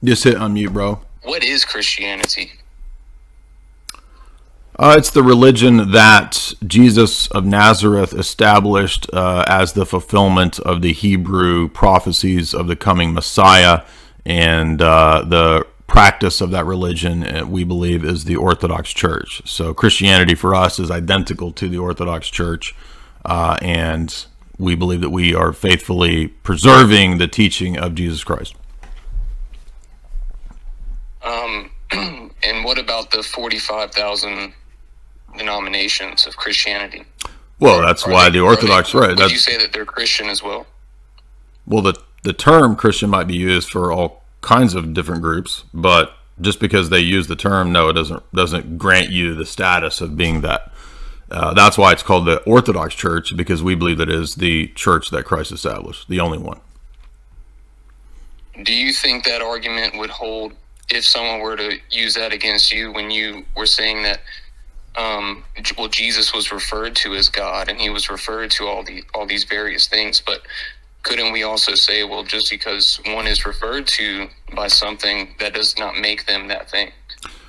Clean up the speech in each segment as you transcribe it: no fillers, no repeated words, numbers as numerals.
Just hit unmute, bro. What is Christianity? It's the religion that Jesus of Nazareth established as the fulfillment of the Hebrew prophecies of the coming Messiah, and the practice of that religion, we believe, is the Orthodox Church. So Christianity for us is identical to the Orthodox Church, and we believe that we are faithfully preserving the teaching of Jesus Christ. And what about the 45,000 denominations of Christianity? Well, that's why the Orthodox, right? Would you say that they're Christian as well? Well, the term Christian might be used for all kinds of different groups, but just because they use the term, no, it doesn't grant you the status of being that. That's why it's called the Orthodox Church, because we believe that it is the church that Christ established, the only one. Do you think that argument would hold if someone were to use that against you when you were saying that, well, Jesus was referred to as God and he was referred to all these various things, but couldn't we also say, well, just because one is referred to by something, that does not make them that thing?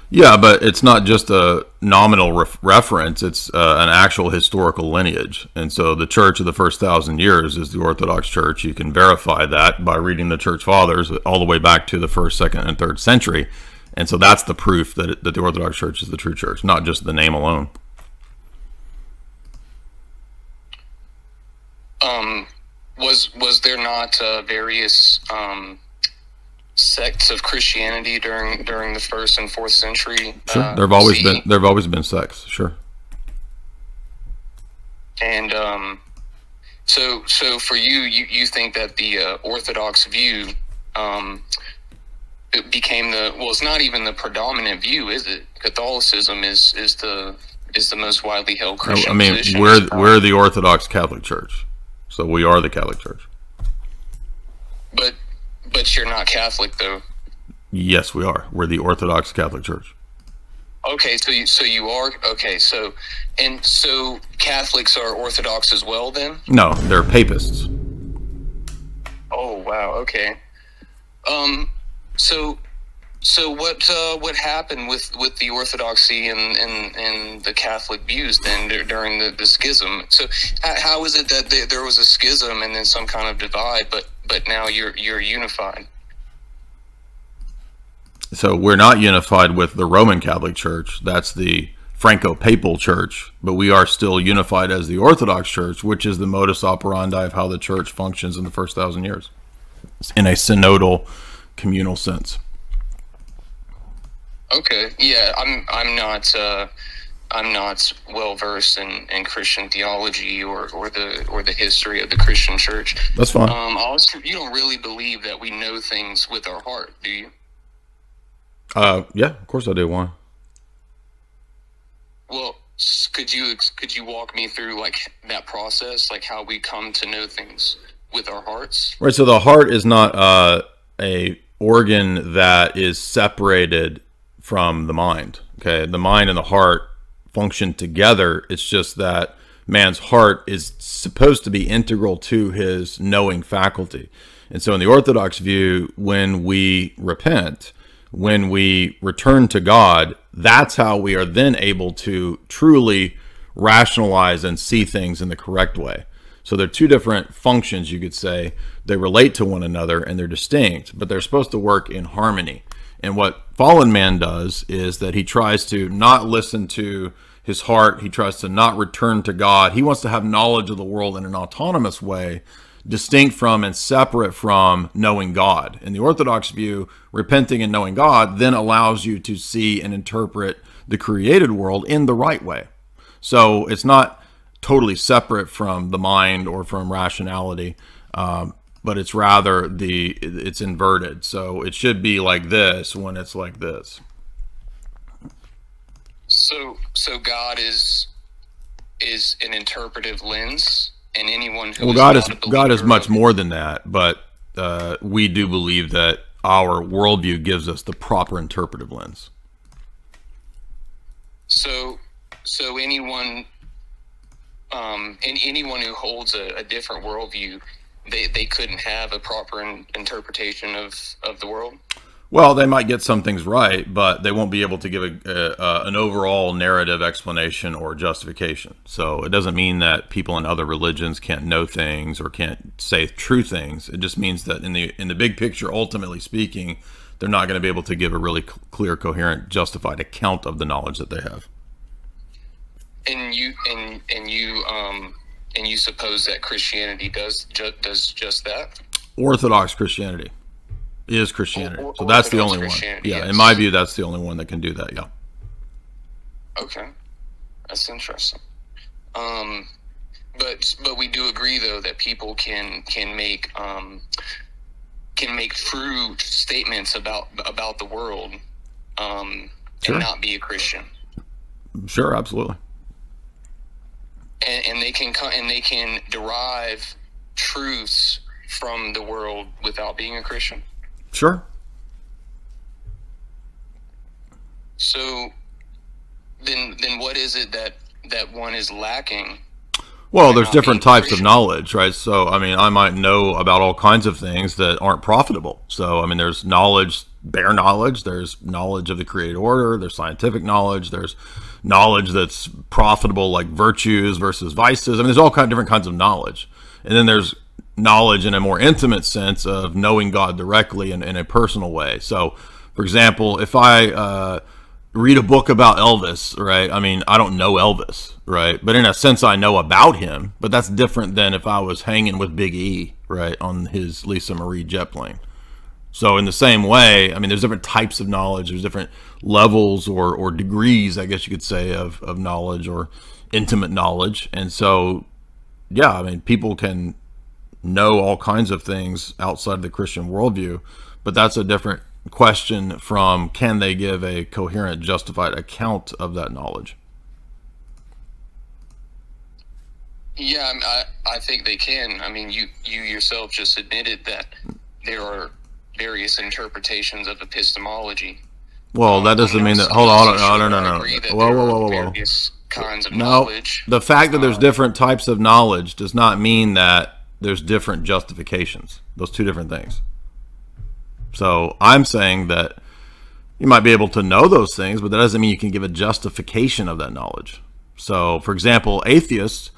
Yeah, but it's not just a nominal reference. It's an actual historical lineage. And so the church of the first 1,000 years is the Orthodox Church. You can verify that by reading the church fathers all the way back to the 1st, 2nd, and 3rd century. And so that's the proof that the Orthodox Church is the true church, not just the name alone. Was there not various sects of Christianity during the 1st and 4th century? Sure, there've always been sects. Sure. And so for you think that the Orthodox view it became it's not even the predominant view, is it? Catholicism is the most widely held Christian position. We're the Orthodox Catholic Church, so we are the Catholic Church. But you're not Catholic, though. Yes, we are. We're the Orthodox Catholic Church. Okay, so you are. Okay, so Catholics are Orthodox as well, then? No, they're Papists. Oh wow. Okay. So what happened with the Orthodoxy and the Catholic views then during the schism? So how is it that there was a schism and then some kind of divide, but now you're unified? So we're not unified with the Roman Catholic Church. That's the Franco-Papal Church, but we are still unified as the Orthodox Church, which is the modus operandi of how the church functions in the first 1,000 years, in a synodal, communal sense. Okay, yeah, I'm not well versed in Christian theology or the history of the Christian church. That's fine. Also, you don't really believe that we know things with our heart, do you? Yeah, of course I do. Why? Well, could you walk me through like that process, like how we come to know things with our hearts? Right. So the heart is not a organ that is separated from the mind. Okay, the mind and the heart function together. It's just that man's heart is supposed to be integral to his knowing faculty. And so in the Orthodox view, when we repent, when we return to God, that's how we are then able to truly rationalize and see things in the correct way. So they're two different functions, you could say. They relate to one another and they're distinct, but they're supposed to work in harmony. And what fallen man does is that he tries to not listen to his heart. He tries to not return to God. He wants to have knowledge of the world in an autonomous way, distinct from and separate from knowing God. In the Orthodox view, repenting and knowing God then allows you to see and interpret the created world in the right way. So it's not totally separate from the mind or from rationality, but it's rather it's inverted. So it should be like this when it's like this. So God is an interpretive lens, and anyone who God is much more than that, but we do believe that our worldview gives us the proper interpretive lens. So anyone who holds a different worldview, they couldn't have a proper interpretation of the world? Well, they might get some things right, but they won't be able to give an overall narrative explanation or justification. So it doesn't mean that people in other religions can't know things or can't say true things. It just means that in the big picture, ultimately speaking, they're not going to be able to give a really clear, coherent, justified account of the knowledge that they have. And you suppose that Christianity does just that? Orthodox Christianity is Christianity. So that's the only one. Yeah, yes. In my view, that's the only one that can do that. Yeah. Okay, that's interesting. But we do agree though that people can make true statements about the world, and not be a Christian. Sure, absolutely. And they can derive truths from the world without being a Christian. Sure. So then what is it that one is lacking? Well, there's different types of knowledge, right? So, I mean, I might know about all kinds of things that aren't profitable. So, I mean, there's knowledge, bare knowledge, there's knowledge of the created order, there's scientific knowledge, there's knowledge that's profitable, like virtues versus vices. I mean, there's all kinds of different kinds of knowledge. And then there's knowledge in a more intimate sense of knowing God directly in a personal way. So, for example, if I read a book about Elvis, right? I mean, I don't know Elvis, right? But in a sense, I know about him. But that's different than if I was hanging with Big E, right, on his Lisa Marie jet plane. So in the same way, I mean, there's different types of knowledge. There's different levels or degrees, I guess you could say, of knowledge or intimate knowledge. And so, yeah, I mean, people can know all kinds of things outside the Christian worldview, but that's a different question from can they give a coherent, justified account of that knowledge? Yeah, I think they can. I mean, you yourself just admitted that there are various interpretations of epistemology. Well, that doesn't mean that. Hold on, no. Whoa. Various kinds of knowledge. The fact that there's different types of knowledge does not mean that there's different justifications. Those two different things. So I'm saying that you might be able to know those things, but that doesn't mean you can give a justification of that knowledge. So, for example, atheists,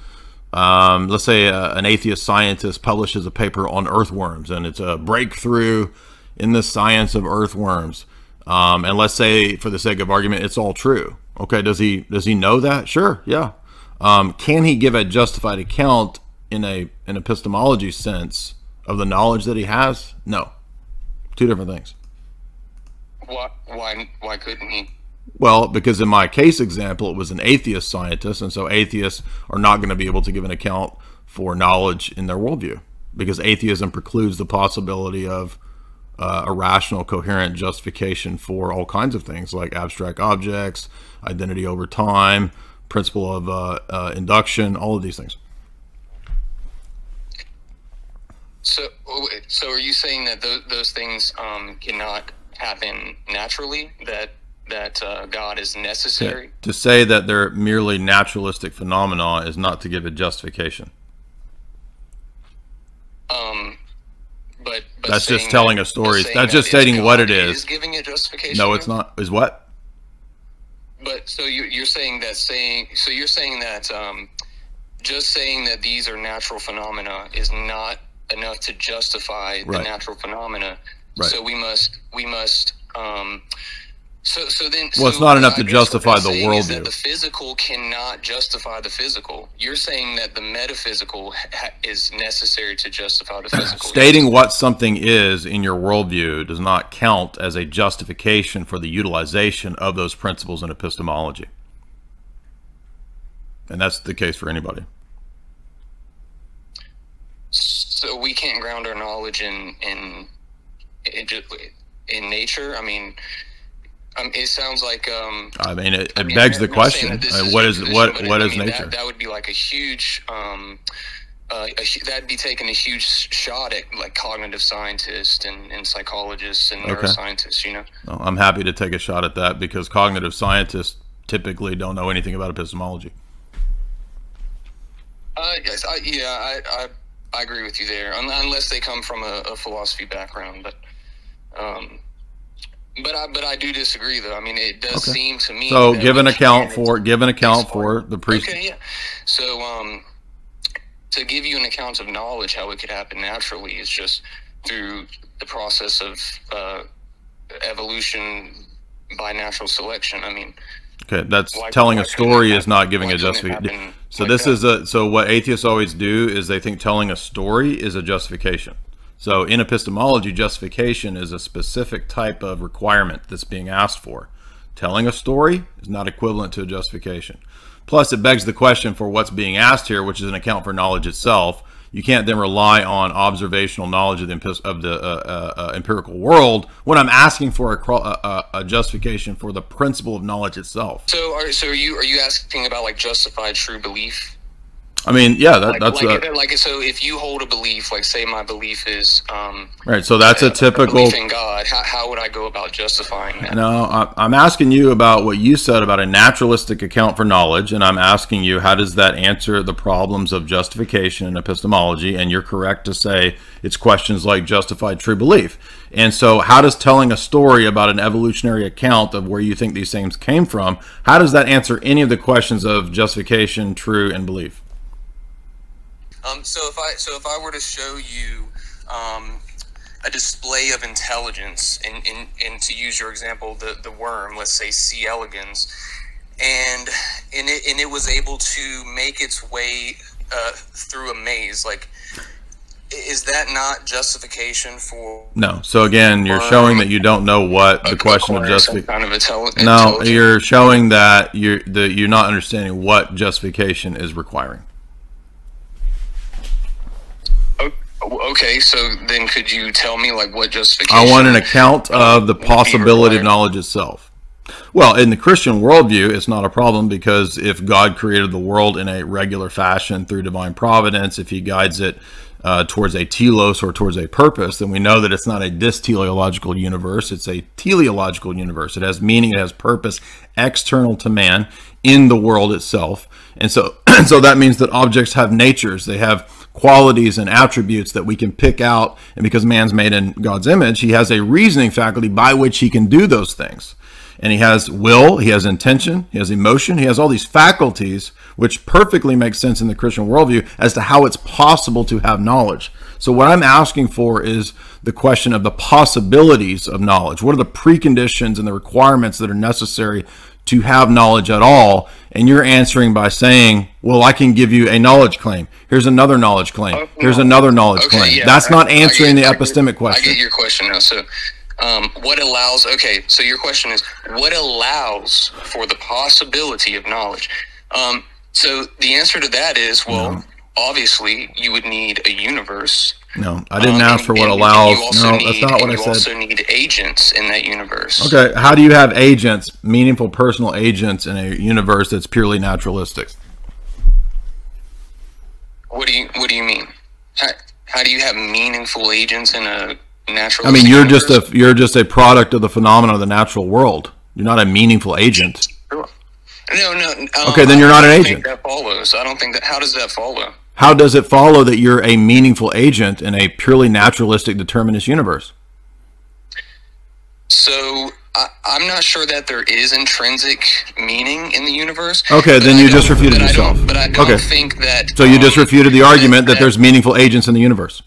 let's say an atheist scientist publishes a paper on earthworms, and it's a breakthrough in the science of earthworms. And let's say, for the sake of argument, it's all true. Okay, does he know that? Sure, yeah. Can he give a justified account in an epistemology sense of the knowledge that he has? No. Two different things. Why couldn't he? Well, because in my case example, it was an atheist scientist, and so atheists are not going to be able to give an account for knowledge in their worldview, because atheism precludes the possibility of a rational, coherent justification for all kinds of things like abstract objects, identity over time, principle of induction, all of these things. So are you saying that those things cannot happen naturally? That God is necessary? Yeah. To say that they're merely naturalistic phenomena is not to give a justification. But that's just telling a story. That's just stating what it is. Is giving a justification? No, it's not. Is what? But so you're saying that just saying that these are natural phenomena is not enough to justify the natural phenomena. Right. So we must so then it's not enough to justify the worldview. That the physical cannot justify the physical. You're saying that the metaphysical is necessary to justify the physical. Stating what something is in your worldview does not count as a justification for the utilization of those principles in epistemology. And that's the case for anybody. So we can't ground our knowledge in nature. I mean, it sounds like. I mean, it begs the question: what is nature? That would be like a huge. That'd be taking a huge shot at like cognitive scientists and psychologists and neuroscientists. You know. Well, I'm happy to take a shot at that because cognitive scientists typically don't know anything about epistemology. Yes, I agree with you there, unless they come from a philosophy background. But But I do disagree, though. I mean, it does seem to me. So give an account for the priest. Okay, yeah. So to give you an account of knowledge, how it could happen naturally is just through the process of evolution by natural selection. I mean, okay, that's telling a story is not giving a justification. So this is so what atheists always do is they think telling a story is a justification. So in epistemology, justification is a specific type of requirement that's being asked for. Telling a story is not equivalent to a justification. Plus, it begs the question for what's being asked here, which is an account for knowledge itself. You can't then rely on observational knowledge of the empirical world when I'm asking for a justification for the principle of knowledge itself. So are you asking about like justified true belief? I mean, yeah, that's so if you hold a belief, like say my belief is right. So that's a typical belief in God. How would I go about justifying that? No, I'm asking you about what you said about a naturalistic account for knowledge, and I'm asking you how does that answer the problems of justification in epistemology? And you're correct to say it's questions like justified true belief. And so, how does telling a story about an evolutionary account of where you think these things came from, how does that answer any of the questions of justification, true, and belief? So if I were to show you a display of intelligence, and to use your example, the worm, let's say C. elegans, and it was able to make its way through a maze, like, is that not justification for? No. So again, you're showing that you don't know what the question of justification. Kind of no, you're showing that you're not understanding what justification is requiring. Okay, so then could you tell me like what justification? I want an account of the possibility of knowledge itself. Well, in the Christian worldview, it's not a problem because if God created the world in a regular fashion through divine providence, if he guides it towards a telos or towards a purpose, then we know that it's not a dysteleological universe, it's a teleological universe. It has meaning, it has purpose external to man in the world itself. And so, so that means that objects have natures, they have qualities and attributes that we can pick out, and because man's made in God's image, he has a reasoning faculty by which he can do those things. And he has will, he has intention, he has emotion, he has all these faculties which perfectly make sense in the Christian worldview as to how it's possible to have knowledge. So what I'm asking for is the question of the possibilities of knowledge. What are the preconditions and the requirements that are necessary to have knowledge at all? And you're answering by saying, well, I can give you a knowledge claim. Here's another knowledge claim. Here's another knowledge claim. Yeah, that's not answering the epistemic question. I get your question now. So what allows, okay, so your question is, what allows for the possibility of knowledge? So the answer to that is, well, obviously you would need a universe. No, I didn't ask for what allows. No, that's not what I said. You also need agents in that universe. Okay, how do you have agents, meaningful personal agents in a universe that's purely naturalistic? What do you mean? How do you have meaningful agents in a naturalistic I mean, you're universe? you're just a product of the phenomena of the natural world. You're not a meaningful agent. No. Okay, then you're not an agent. That follows. I don't think that. How does that follow? How does it follow that you're a meaningful agent in a purely naturalistic determinist universe? So I'm not sure that there is intrinsic meaning in the universe. Okay, then you just refuted yourself. But I don't think that. So you just refuted the argument that there's meaningful agents in the universe.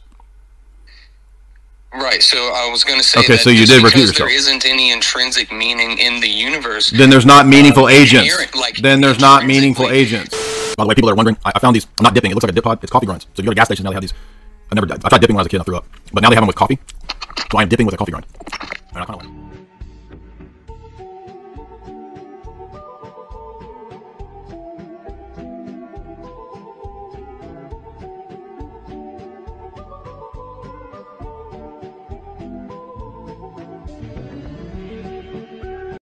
Right, so I was going to say okay, that so you did refute yourself. There yourself. isn't any intrinsic meaning in the universe. Then there's not meaningful agents. Then there's not meaningful agents. By the way, people are wondering, I found these, I'm not dipping, it looks like a dip pod, it's coffee grinds. So if you go to a gas station, now they have these, I tried dipping when I was a kid and I threw up. But now they have them with coffee, so I'm dipping with a coffee grind. And I kind of like